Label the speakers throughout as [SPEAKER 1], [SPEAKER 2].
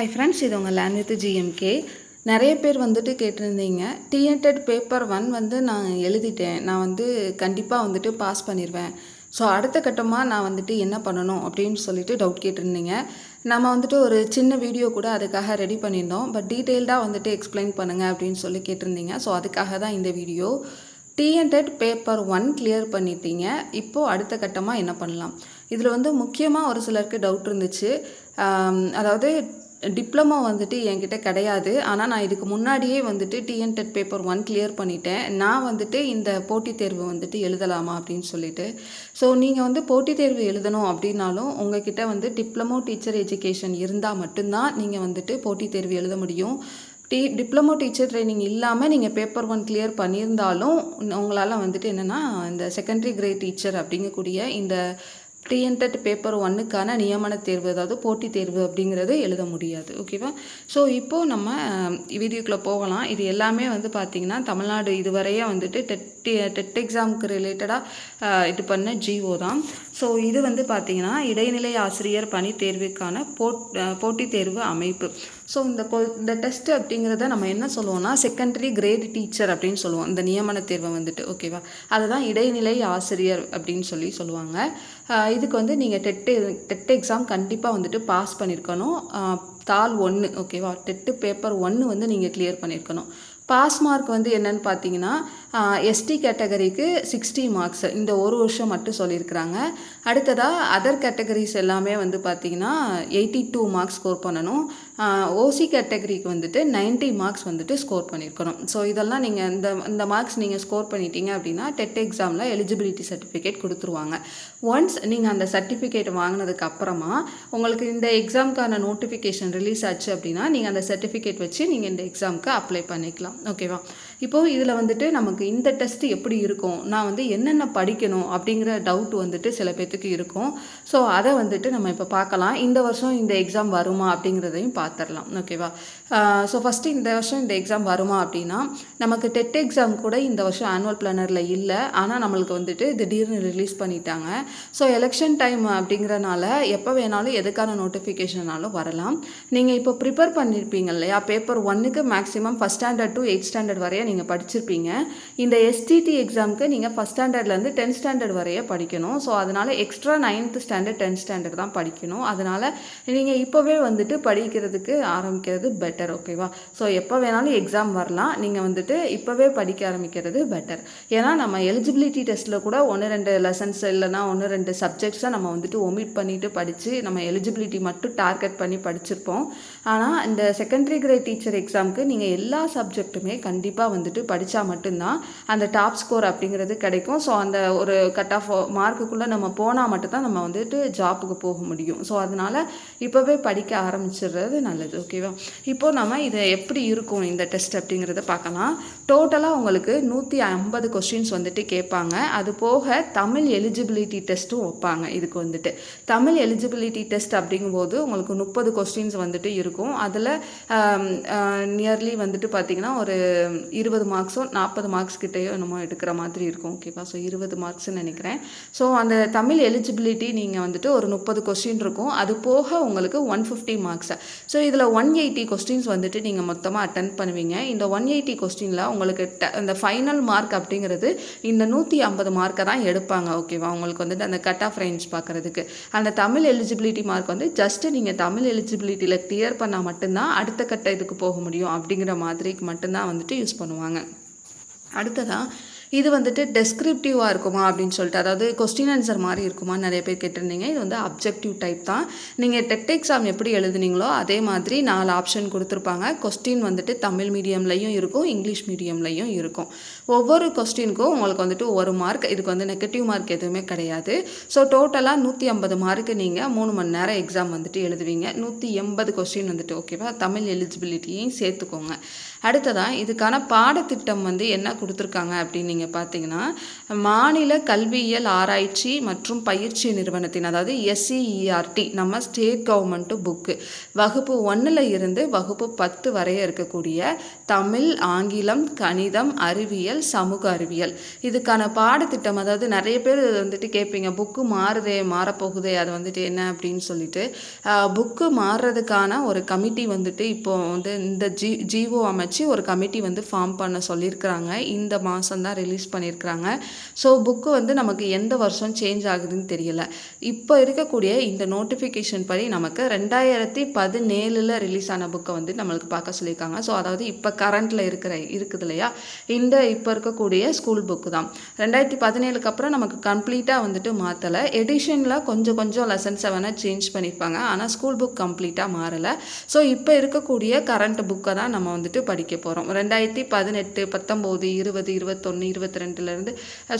[SPEAKER 1] Hi friends, இது உங்கள் learn with GMK. நிறைய பேர் வந்துட்டு கேட்டிருந்தீங்க, டிஎன்டெட் பேப்பர் 1 வந்து நான் எழுதிட்டேன், நான் வந்து கண்டிப்பாக வந்துட்டு பாஸ் பண்ணிடுவேன். ஸோ அடுத்த கட்டமாக நான் வந்துட்டு என்ன பண்ணணும் அப்படின்னு சொல்லிட்டு டவுட் கேட்டிருந்தீங்க. நம்ம வந்துட்டு ஒரு சின்ன வீடியோ கூட அதுக்காக ரெடி பண்ணியிருந்தோம். பட் டீட்டெயில்டாக வந்துட்டு எக்ஸ்பிளைன் பண்ணுங்கள் அப்படின்னு சொல்லி கேட்டிருந்தீங்க. ஸோ அதுக்காக தான் இந்த வீடியோ. டிஎன்டெட் பேப்பர் 1 கிளியர் பண்ணிட்டீங்க. இப்போது அடுத்த கட்டமாக என்ன பண்ணலாம்? இதில் வந்து முக்கியமாக ஒரு சிலருக்கு டவுட் இருந்துச்சு. அதாவது டிப்ளமோ வந்துட்டு என்கிட்ட கிடையாது. ஆனால் நான் இதுக்கு முன்னாடியே வந்துட்டு டிஎன்டெட் பேப்பர் 1 கிளியர் பண்ணிட்டேன். நான் வந்துட்டு இந்த போட்டித் தேர்வு வந்துட்டு எழுதலாமா அப்படின்னு சொல்லிட்டு. ஸோ நீங்கள் வந்து போட்டித் தேர்வு எழுதணும் அப்படின்னாலும் உங்ககிட்ட வந்து டிப்ளமோ டீச்சர் எஜுகேஷன் இருந்தால் மட்டும்தான் நீங்கள் வந்துட்டு போட்டித் தேர்வு எழுத முடியும். டிப்ளமோ டீச்சர் ட்ரைனிங் இல்லாமல் நீங்கள் பேப்பர் 1 கிளியர் பண்ணியிருந்தாலும் உங்களால் வந்துட்டு என்னென்னா இந்த செகண்டரி கிரேட் டீச்சர் அப்படிங்கக்கூடிய இந்த டிஎன்டெட் பேப்பர் 1க்கான நியமன தேர்வு, அதாவது போட்டித் தேர்வு அப்படிங்கிறது எழுத முடியாது. ஓகேவா? ஸோ இப்போது நம்ம வீடியோக்குள்ளே போகலாம். இது எல்லாமே வந்து பார்த்திங்கன்னா தமிழ்நாடு இதுவரையே வந்துட்டு டெட் எக்ஸாமுக்கு ரிலேட்டடாக இது பண்ண ஜிஓ தான். ஸோ இது வந்து பார்த்திங்கன்னா இடைநிலை ஆசிரியர் பணி தேர்வுக்கான போட்டித் தேர்வு அமைப்பு. ஸோ இந்த டெஸ்ட் அப்படிங்கிறத நம்ம என்ன சொல்லுவோம்னா செகண்டரி கிரேட் டீச்சர் அப்படின்னு சொல்லுவோம். இந்த நியமன தேர்வை வந்துட்டு ஓகேவா, அதுதான் இடைநிலை ஆசிரியர் அப்படின்னு சொல்லுவாங்க. இதுக்கு வந்து நீங்கள் டெட் எக்ஸாம் கண்டிப்பாக வந்துட்டு பாஸ் பண்ணியிருக்கணும். தாள் 1 ஓகேவா, டெட்டு பேப்பர் 1 வந்து நீங்கள் கிளியர் பண்ணியிருக்கணும். பாஸ் மார்க் வந்து என்னென்னு பார்த்தீங்கன்னா எஸ்டி கேட்டகரிக்கு 60 மார்க்ஸ் இந்த ஒரு வருஷம் மட்டும் சொல்லியிருக்கிறாங்க. அடுத்ததாக அதர் கேட்டகரிஸ் எல்லாமே வந்து பார்த்திங்கன்னா 82 மார்க்ஸ் ஸ்கோர் பண்ணணும். ஓசி கேட்டகரிக்கு வந்துட்டு 90 மார்க்ஸ் வந்துட்டு ஸ்கோர் பண்ணியிருக்கணும். ஸோ இதெல்லாம் நீங்கள் இந்த மார்க்ஸ் நீங்கள் ஸ்கோர் பண்ணிட்டீங்க அப்படின்னா டெட் எக்ஸாமில் எலிஜிபிலிட்டி சர்டிஃபிகேட் கொடுத்துருவாங்க. ஒன்ஸ் நீங்கள் அந்த சர்டிஃபிகேட் வாங்கினதுக்கு அப்புறமா உங்களுக்கு இந்த எக்ஸாமுக்கான நோட்டிஃபிகேஷன் ரிலீஸ் ஆச்சு அப்படின்னா நீங்கள் அந்த சர்டிஃபிகேட் வச்சு நீங்கள் இந்த எக்ஸாமுக்கு அப்ளை பண்ணிக்கலாம். ஓகேவா? இப்போது இதில் வந்துட்டு நமக்கு இந்த டெஸ்ட் எப்படி இருக்கும், நான் வந்து என்னென்ன படிக்கணும் அப்படிங்கிற டவுட் வந்துட்டு சில பேர்த்துக்கு இருக்கும். ஸோ அதை வந்துட்டு நம்ம இப்போ பார்க்கலாம். இந்த வருஷம் இந்த எக்ஸாம் வருமா அப்படிங்கிறதையும் பார்த்துடலாம். ஓகேவா? ஸோ ஃபஸ்ட்டு இந்த வருஷம் இந்த எக்ஸாம் வருமா அப்படின்னா நமக்கு டெட் எக்ஸாம் கூட இந்த வருஷம் ஆனுவல் பிளானரில் இல்லை. ஆனால் நம்மளுக்கு வந்துட்டு திடீர்னு ரிலீஸ் பண்ணிட்டாங்க. ஸோ எலெக்ஷன் டைம் அப்படிங்கிறனால எப்போ வேணாலும் எதுக்கான நோட்டிஃபிகேஷனாலும் வரலாம். நீங்கள் இப்போ ப்ரிப்பேர் பண்ணியிருப்பீங்க இல்லையா, பேப்பர் 1க்கு maximum first standard to 8th standard வரைய நீங்கள் படிச்சிருப்பீங்க. இந்த எஸ்டிடி எக்ஸாமுக்கு நீங்கள் ஃபஸ்ட் ஸ்டாண்டர்ட்லேருந்து 10th ஸ்டாண்டர்ட் வரைய படிக்கணும். ஸோ அதனால் extra 9th standard 10th standard தான் படிக்கணும். அதனால் நீங்கள் இப்போவே வந்துட்டு படிக்கிறதுக்கு ஆரம்பிக்கிறது பெட்டர். ஓகேவா? ஸோ எப்போ வேணாலும் எக்ஸாம் வரலாம், நீங்கள் வந்துட்டு இப்போவே படிக்க ஆரம்பிக்கிறது பெட்டர். ஏன்னா நம்ம எலிஜிபிலிட்டி டெஸ்ட்டில் கூட 1-2 லெசன்ஸ் இல்லைனா 1-2 சப்ஜெக்ட்ஸை நம்ம வந்துட்டு ஒமிட் பண்ணிவிட்டு படித்து நம்ம எலிஜிபிலிட்டி மட்டும் டார்கெட் பண்ணி படிச்சிருப்போம். ஆனால் இந்த செகண்டரி கிரேட் டீச்சர் எக்ஸாமுக்கு நீங்கள் எல்லா சப்ஜெக்ட்டுமே கண்டிப்பாக வந்துட்டு படித்தா மட்டும்தான் அந்த டாப் ஸ்கோர் அப்படிங்கிறது கிடைக்கும். ஸோ அந்த ஒரு கட் ஆஃப் மார்க்குக்குள்ளே நம்ம போனால் மட்டும்தான் நம்ம வந்துட்டு ஜாப்புக்கு போக முடியும். ஸோ அதனால் இப்போவே படிக்க ஆரம்பிச்சிடுறது நல்லது. ஓகேவா? இப்போது நம்ம இதை எப்படி இருக்கும் இந்த டெஸ்ட் அப்படிங்கிறத பார்க்கலாம். டோட்டலாக உங்களுக்கு 150 கொஸ்டின்ஸ் வந்துட்டு கேட்பாங்க. அது போக தமிழ் எலிஜிபிலிட்டி டெஸ்ட்டும் வைப்பாங்க. இதுக்கு வந்துட்டு தமிழ் எலிஜிபிலிட்டி டெஸ்ட் அப்படிங்கும்போது உங்களுக்கு 30 கொஸ்டின்ஸ் வந்துட்டு இருக்கும். அதில் நியர்லி வந்துட்டு பார்த்திங்கன்னா ஒரு 20 மார்க்ஸோ 40 மார்க்ஸ் கிட்டேயோ என்னமோ எடுக்கிற மாதிரி இருக்கும். ஓகேவா? ஸோ 20 மார்க்ஸ்ன்னு நினைக்கிறேன். ஸோ அந்த தமிழ் எலிஜிபிலிட்டி நீங்கள் வந்துட்டு ஒரு 30 கொஸ்டின் இருக்கும். அது போக உங்களுக்கு 150 மார்க்ஸ். ஸோ இதில் 180 கொஸ்டின்ஸ் வந்துட்டு நீங்கள் மொத்தமாக அட்டென்ட் பண்ணுவீங்க. இந்த 180 கொஸ்டினில் உங்களுக்கு அந்த ஃபைனல் மார்க் அப்படிங்கிறது இந்த 150 மார்க்கை தான் எடுப்பாங்க. ஓகேவா? உங்களுக்கு வந்துட்டு அந்த கட் ஆஃப் ரேஞ்ச் பார்க்குறதுக்கு அந்த தமிழ் எலிஜிபிலிட்டி மார்க் வந்து ஜஸ்ட்டு நீங்கள் தமிழ் எலிஜிபிலிட்டியில் கிளியர் பண்ணால் மட்டும்தான் அடுத்த கட்ட இதுக்கு போக முடியும் அப்படிங்கிற மாதிரிக்கு மட்டும்தான் வந்துட்டு யூஸ் பண்ணுவாங்க. அடுத்ததாக இது வந்துட்டு டெஸ்கிரிப்டிவாக இருக்குமா அப்படின்னு சொல்லிட்டு, அதாவது கொஸ்டின் ஆன்சர் மாதிரி இருக்குமா நிறைய பேர் கேட்டிருந்தீங்க. இது வந்து அப்ஜெக்டிவ் டைப் தான். நீங்கள் டெட் எக்ஸாம் எப்படி எழுதுனீங்களோ அதே மாதிரி 4 ஆப்ஷன் கொடுத்துருப்பாங்க. கொஸ்டின் வந்துட்டு தமிழ் மீடியம்லையும் இருக்கும், இங்கிலீஷ் மீடியம்லையும் இருக்கும். ஒவ்வொரு கொஸ்டினுக்கும் உங்களுக்கு வந்துட்டு 1 மார்க். இதுக்கு வந்து நெகட்டிவ் மார்க் எதுவுமே கிடையாது. ஸோ டோட்டலாக 150 மார்க்கு நீங்கள் 3 மணி நேரம் எக்ஸாம் வந்துட்டு எழுதுவீங்க. 180 கொஸ்டின் வந்துட்டு ஓகேவா, தமிழ் எலிஜிபிலிட்டியையும் சேர்த்துக்கோங்க. அடுத்ததாக இதுக்கான பாடத்திட்டம் வந்து என்ன கொடுத்துருக்காங்க அப்படின்னு நீங்கள் பார்த்தீங்கன்னா மாநில கல்வியியல் ஆராய்ச்சி மற்றும் பயிற்சி நிறுவனத்தின் அதாவது SCERT நம்ம ஸ்டேட் கவர்மெண்ட்டு புக்கு வகுப்பு 1ல் இருந்து வகுப்பு 10 வரைய இருக்கக்கூடிய தமிழ், ஆங்கிலம், கணிதம், அறிவியல், சமூக அறிவியல் இதுக்கான பாடத்திட்டம். அதாவது நிறைய பேர் வந்துட்டு கேட்பீங்க, புக்கு மாறப்போகுதே அது வந்துட்டு என்ன அப்படின்னு சொல்லிட்டு. புக்கு மாறுறதுக்கான ஒரு கமிட்டி வந்துட்டு இப்போ வந்து இந்த ஜிஓ அமைச்சு ஒரு கமிட்டி வந்து ஃபார்ம் பண்ண சொல்லியிருக்கிறாங்க. இந்த மாதம் தான் ரிலீஸ் பண்ணியிருக்கிறாங்க. ஸோ புக்கு வந்து நமக்கு எந்த வருஷம் சேஞ்ச் ஆகுதுன்னு தெரியல. இப்போ இருக்கக்கூடிய இந்த நோட்டிஃபிகேஷன் படி நமக்கு 2017 ரிலீஸ் ஆன புக்கை வந்து நம்மளுக்கு பார்க்க சொல்லியிருக்காங்க. ஸோ அதாவது இப்போ கரண்ட்டில் இருக்குது இல்லையா, இந்த இப்போ இருக்கக்கூடிய ஸ்கூல் புக்கு தான் 2017க்கு அப்புறம் நமக்கு கம்ப்ளீட்டாக வந்துட்டு மாற்றலை. எடிஷனில் கொஞ்சம் லெசன்ஸை வேணால் சேஞ்ச் பண்ணியிருப்பாங்க, ஆனால் ஸ்கூல் புக் கம்ப்ளீட்டாக மாறலை. ஸோ இப்போ இருக்கக்கூடிய கரண்ட் புக்கை தான் நம்ம வந்துட்டு படிக்க போகிறோம். 2018, 19, 20, 21, 22லேருந்து.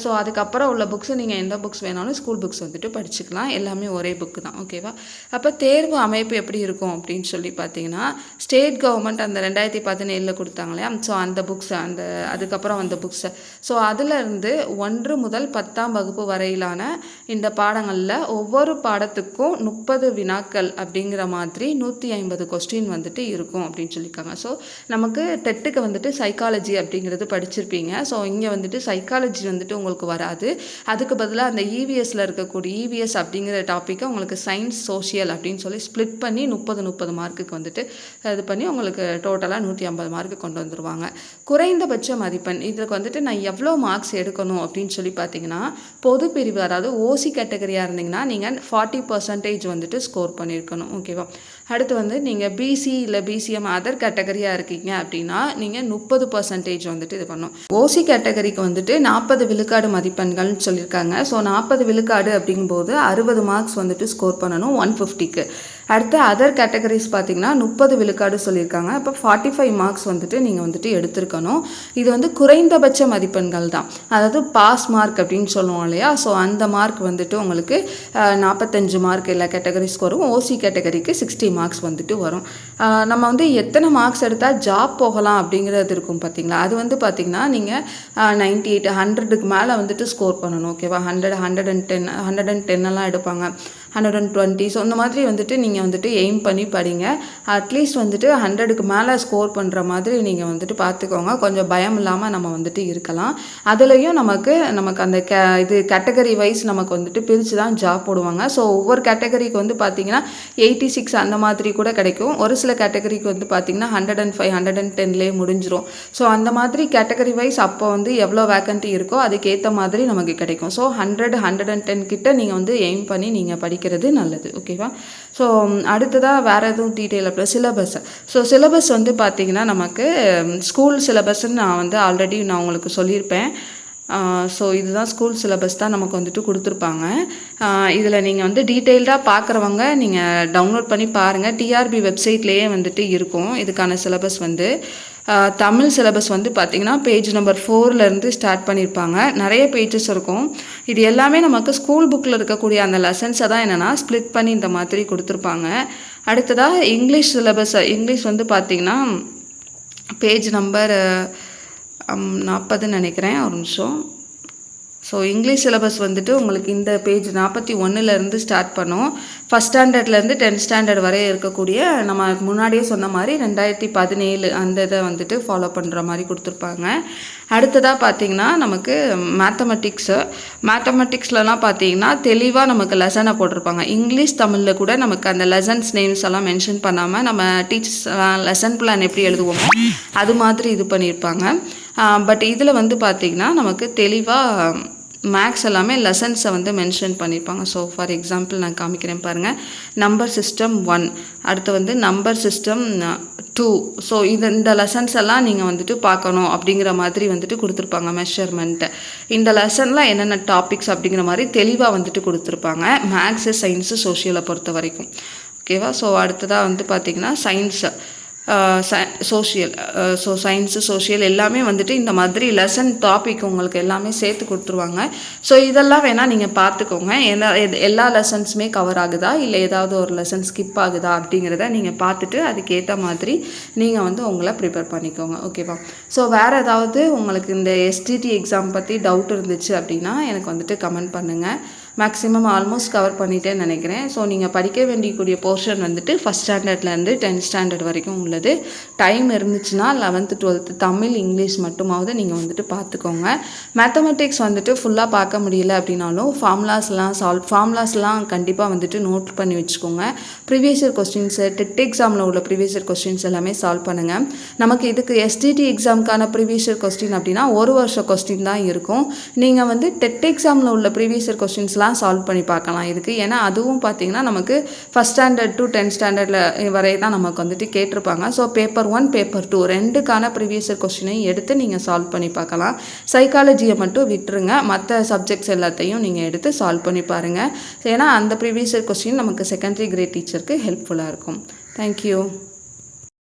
[SPEAKER 1] ஸோ அதுக்கப்புறம் உள்ள புக்ஸு நீங்கள் எந்த புக்ஸ் வேணாலும் ஸ்கூல் புக்ஸ் வந்துட்டு படிச்சுக்கலாம். எல்லாமே ஒரே புக்கு தான். ஓகேவா? அப்போ தேர்வு அமைப்பு எப்படி இருக்கும் அப்படின்னு சொல்லி பார்த்தீங்கன்னா, ஸ்டேட் கவர்மெண்ட் அந்த 2017 கொடுத்தாங்க இல்லையா, ஸோ அந்த புக்ஸ் அதுக்கப்புறம் வந்த புக்ஸை ஸோ அதிலிருந்து 1 முதல் 10ஆம் வகுப்பு வரையிலான இந்த பாடங்களில் ஒவ்வொரு பாடத்துக்கும் 30 வினாக்கள் அப்படிங்கிற மாதிரி 150 கொஸ்டின் வந்துட்டு இருக்கும் அப்படின்னு சொல்லியிருக்காங்க. ஸோ நமக்கு டெட்டுக்கு வந்துட்டு சைக்காலஜி அப்படிங்கிறது படிச்சிருப்பீங்க. ஸோ இங்கே வந்துட்டு சைக்காலஜி வந்துட்டு உங்களுக்கு வராது. அதுக்கு பதிலாக அந்த இவிஎஸ்ல இருக்கக்கூடிய இவிஎஸ் அப்படிங்கிற டாப்பிக்கை உங்களுக்கு சயின்ஸ், சோஷியல் அப்படின்னு சொல்லி ஸ்ப்ளிட் பண்ணி 30 மார்க்குக்கு வந்துட்டு இது பண்ணி உங்களுக்கு டோட்டலாக 150 மார்க்கு கொண்டு வந்துடுவாங்க. குறைந்தபட்ச மதிப்பெண் இதுக்கு வந்துட்டு நான் எவ்வளோ மார்க்ஸ் எடுக்கணும் அப்படின்னு சொல்லி பார்த்தீங்கன்னா, பொது பிரிவு அதாவது ஓசி கேட்டகரியாக இருந்தீங்கன்னா நீங்கள் 40% வந்துட்டு ஸ்கோர் பண்ணியிருக்கணும். ஓகேவா? அடுத்து வந்து நீங்கள் பிசி இல்லை பிசிஎம் அதர் கேட்டகரியாக இருக்கீங்க அப்படின்னா நீங்கள் 30% வந்துட்டு இது பண்ணணும். ஓசி கேட்டகரிக்கு வந்துட்டு 40 விழுக்காடு மதிப்பெண்கள்னு சொல்லியிருக்காங்க. ஸோ 40 விழுக்காடு அப்படிங்கும்போது 60 மார்க்ஸ் வந்துட்டு ஸ்கோர் பண்ணணும் 150க்கு. அடுத்து அதர் கேட்டகரிஸ் பார்த்தீங்கன்னா 30 விழுக்காடு சொல்லியிருக்காங்க. அப்போ 45 மார்க்ஸ் வந்துட்டு நீங்கள் வந்துட்டு எடுத்திருக்கணும். இது வந்து குறைந்தபட்ச மதிப்பெண்கள் தான், அதாவது பாஸ் மார்க் அப்படின்னு சொல்லுவோம் இல்லையா. ஸோ அந்த மார்க் வந்துட்டு உங்களுக்கு 45 மார்க் எல்லா கேட்டகரிஸ்க்கு வரும். ஓசி கேட்டகரிக்கு 60 மார்க்ஸ் வந்துட்டு வரும். நம்ம வந்து எத்தனை மார்க்ஸ் எடுத்தால் ஜாப் போகலாம் அப்படிங்கிறது இருக்கும் பார்த்தீங்களா. அது வந்து பார்த்தீங்கன்னா நீங்கள் 98, 100க்கு மேலே வந்துட்டு ஸ்கோர் பண்ணணும். ஓகேவா? 100, 110, 110 எல்லாம் எடுப்பாங்க, 120. ஸோ இந்த மாதிரி வந்துட்டு நீங்கள் வந்துட்டு எய்ம் பண்ணி படிங்க. அட்லீஸ்ட் வந்துட்டு 100க்கு மேலே ஸ்கோர் பண்ணுற மாதிரி நீங்கள் வந்துட்டு பார்த்துக்கோங்க. கொஞ்சம் பயம் இல்லாமல் நம்ம வந்துட்டு இருக்கலாம். அதுலேயும் நமக்கு அந்த இது கேட்டகரி வைஸ் நமக்கு வந்துட்டு பிரித்து தான் ஜாப் போடுவாங்க. ஸோ ஒவ்வொரு கேட்டகரிக்கு வந்து பார்த்திங்கன்னா 86 அந்த மாதிரி கூட கிடைக்கும். ஒரு சில கேட்டகரிக்கு வந்து பார்த்திங்கன்னா 105, 110லேயே முடிஞ்சிடும். ஸோ அந்த மாதிரி கேட்டகரி வைஸ் அப்போ வந்து எவ்வளோ வேக்கன்ட்டி இருக்கோ அதுக்கேற்ற மாதிரி நமக்கு கிடைக்கும். ஸோ 100, 110 கிட்ட நீங்கள் வந்து எய்ம் பண்ணி நீங்கள் படிக்கிறது நல்லது. ஓகேவா? ஸோ அடுத்ததாக வேறு எதுவும் டீட்டெயில் அப்போ சிலபஸ். ஸோ சிலபஸ் வந்து பார்த்திங்கன்னா நமக்கு ஸ்கூல் சிலபஸ்ன்னு நான் வந்து ஆல்ரெடி நான் உங்களுக்கு சொல்லியிருப்பேன். ஸோ இதுதான் ஸ்கூல் சிலபஸ் தான் நமக்கு வந்துட்டு கொடுத்துருப்பாங்க. இதில் நீங்கள் வந்து டீட்டெயில்டாக பார்க்குறவங்க நீங்கள் டவுன்லோட் பண்ணி பாருங்கள். டிஆர்பி வெப்சைட்லேயே வந்துட்டு இருக்கும் இதுக்கான சிலபஸ் வந்து. தமிழ் சிலபஸ் வந்து பார்த்திங்கன்னா பேஜ் நம்பர் 4லேருந்து ஸ்டார்ட் பண்ணியிருப்பாங்க. நிறைய பேஜஸ் இருக்கும். இது எல்லாமே நமக்கு ஸ்கூல் புக்கில் இருக்கக்கூடிய அந்த லெசன்ஸை தான் என்னென்னா ஸ்ப்ளிட் பண்ணி இந்த மாதிரி கொடுத்துருப்பாங்க. அடுத்ததாக இங்கிலீஷ் சிலபஸ். இங்கிலீஷ் வந்து பார்த்திங்கன்னா பேஜ் நம்பர் 40 நினைக்கிறேன், ஒரு நிமிஷம். ஸோ இங்கிலீஷ் சிலபஸ் வந்துட்டு உங்களுக்கு இந்த பேஜ் 41லேருந்து ஸ்டார்ட் பண்ணும். ஃபஸ்ட் ஸ்டாண்டர்ட்லேருந்து 10th ஸ்டாண்டர்ட் வரை இருக்கக்கூடிய நம்ம முன்னாடியே சொன்ன மாதிரி 2017 அந்த இதை வந்துட்டு ஃபாலோ பண்ணுற மாதிரி கொடுத்துருப்பாங்க. அடுத்ததாக பார்த்திங்கன்னா நமக்கு மேத்தமெட்டிக்ஸ்லலாம் பார்த்திங்கன்னா தெளிவாக நமக்கு லெசனை போட்டிருப்பாங்க. இங்கிலீஷ், தமிழில் கூட நமக்கு அந்த லெசன்ஸ் நேம்ஸ் எல்லாம் மென்ஷன் பண்ணாமல் நம்ம டீச்சர்ஸ் லெசன் பிளான் எப்படி எழுதுவோமோ அது மாதிரி இது பண்ணியிருப்பாங்க. பட் இதில் வந்து பார்த்திங்கன்னா நமக்கு தெளிவாக மேக்ஸ் எல்லாமே லெசன்ஸை வந்து மென்ஷன் பண்ணியிருப்பாங்க. ஸோ ஃபார் எக்ஸாம்பிள் நான் காமிக்கிறேன் பாருங்கள். நம்பர் சிஸ்டம் 1, அடுத்து வந்து நம்பர் சிஸ்டம் 2. ஸோ இந்த லெசன்ஸ் எல்லாம் நீங்கள் வந்துட்டு பார்க்கணும் அப்படிங்கிற மாதிரி வந்துட்டு கொடுத்துருப்பாங்க. மெஷர்மெண்ட்டு இந்த லெசனில் என்னென்ன டாபிக்ஸ் அப்படிங்கிற மாதிரி தெளிவாக வந்துட்டு கொடுத்துருப்பாங்க. மேக்ஸு, சயின்ஸு, சோஷியலை பொறுத்த வரைக்கும். ஓகேவா? ஸோ அடுத்ததாக வந்து பார்த்திங்கன்னா சோஷியல். ஸோ சயின்ஸு, சோஷியல் எல்லாமே வந்துட்டு இந்த மாதிரி லெசன் டாபிக் உங்களுக்கு எல்லாமே சேர்த்து கொடுத்துருவாங்க. ஸோ இதெல்லாம் வேணால் நீங்கள் பார்த்துக்கோங்க. எல்லா லெசன்ஸுமே கவர் ஆகுதா, இல்லை ஏதாவது ஒரு லெசன் ஸ்கிப் ஆகுதா அப்படிங்கிறத நீங்கள் பார்த்துட்டு அதுக்கேற்ற மாதிரி நீங்கள் வந்து உங்களை ப்ரிப்பேர் பண்ணிக்கோங்க. ஓகேவா? ஸோ வேறு ஏதாவது உங்களுக்கு இந்த எஸ்டிடி எக்ஸாம் பற்றி டவுட் இருந்துச்சு அப்படின்னா எனக்கு வந்துட்டு கமெண்ட் பண்ணுங்கள். மேக்ஸிமம் ஆல்மோஸ்ட் கவர் பண்ணிட்டேன்னு நினைக்கிறேன். ஸோ நீங்கள் படிக்க வேண்டியக்கூடிய போர்ஷன் வந்துட்டு ஃபஸ்ட் ஸ்டாண்டர்ட்லேருந்து 10th ஸ்டாண்டர்ட் வரைக்கும் உள்ளது. டைம் இருந்துச்சுன்னா 11th 12th தமிழ் இங்கிலீஷ் மட்டுமாவது நீங்கள் வந்துட்டு பார்த்துக்கோங்க. மேத்தமெட்டிக்ஸ் வந்துட்டு ஃபுல்லாக பார்க்க முடியல அப்படின்னாலும் ஃபார்முலாஸ்லாம் கண்டிப்பாக வந்துட்டு நோட் பண்ணி வச்சுக்கோங்க. ப்ரீவியஸ் இயர் கொஸ்டின்ஸு, டெட் எக்ஸாமில் உள்ள ப்ரீவியஸ் இயர் கொஸ்டின்ஸ் எல்லாமே சால்வ் பண்ணுங்கள். நமக்கு இதுக்கு எஸ்டிடி எக்ஸாமுக்கான ப்ரீவியஸ் இயர் கொஸ்டின் அப்படின்னா ஒரு வருஷ கொஸ்டின் தான் இருக்கும். நீங்கள் வந்து டெட் எக்ஸாமில் உள்ள ப்ரீவியஸ் இயர் கொஸ்டின்ஸ்லாம் சால்வ் பண்ணி பார்க்கலாம் இதுக்கு. ஏன்னா அதுவும் பார்த்தீங்கன்னா நமக்கு ஃபஸ்ட் ஸ்டாண்டர்ட் டு 10th ஸ்டாண்டர்டில் வரை தான் நமக்கு வந்துட்டு கேட்டிருப்பாங்க. ஸோ பேப்பர் 1 பேப்பர் 2 ரெண்டுக்கான ப்ரீவியஸ் இயர் கொஸ்டினையும் எடுத்து நீங்கள் சால்வ் பண்ணி பார்க்கலாம். சைக்காலஜியை மட்டும் விட்டுருங்க, மற்ற சப்ஜெக்ட்ஸ் எல்லாத்தையும் நீங்கள் எடுத்து சால்வ் பண்ணி பாருங்கள். ஏன்னா அந்த ப்ரீவியஸ் இயர் கொஸ்டின் நமக்கு செகண்டரி கிரேட் டீச்சருக்கு ஹெல்ப்ஃபுல்லாக இருக்கும். தேங்க்யூ.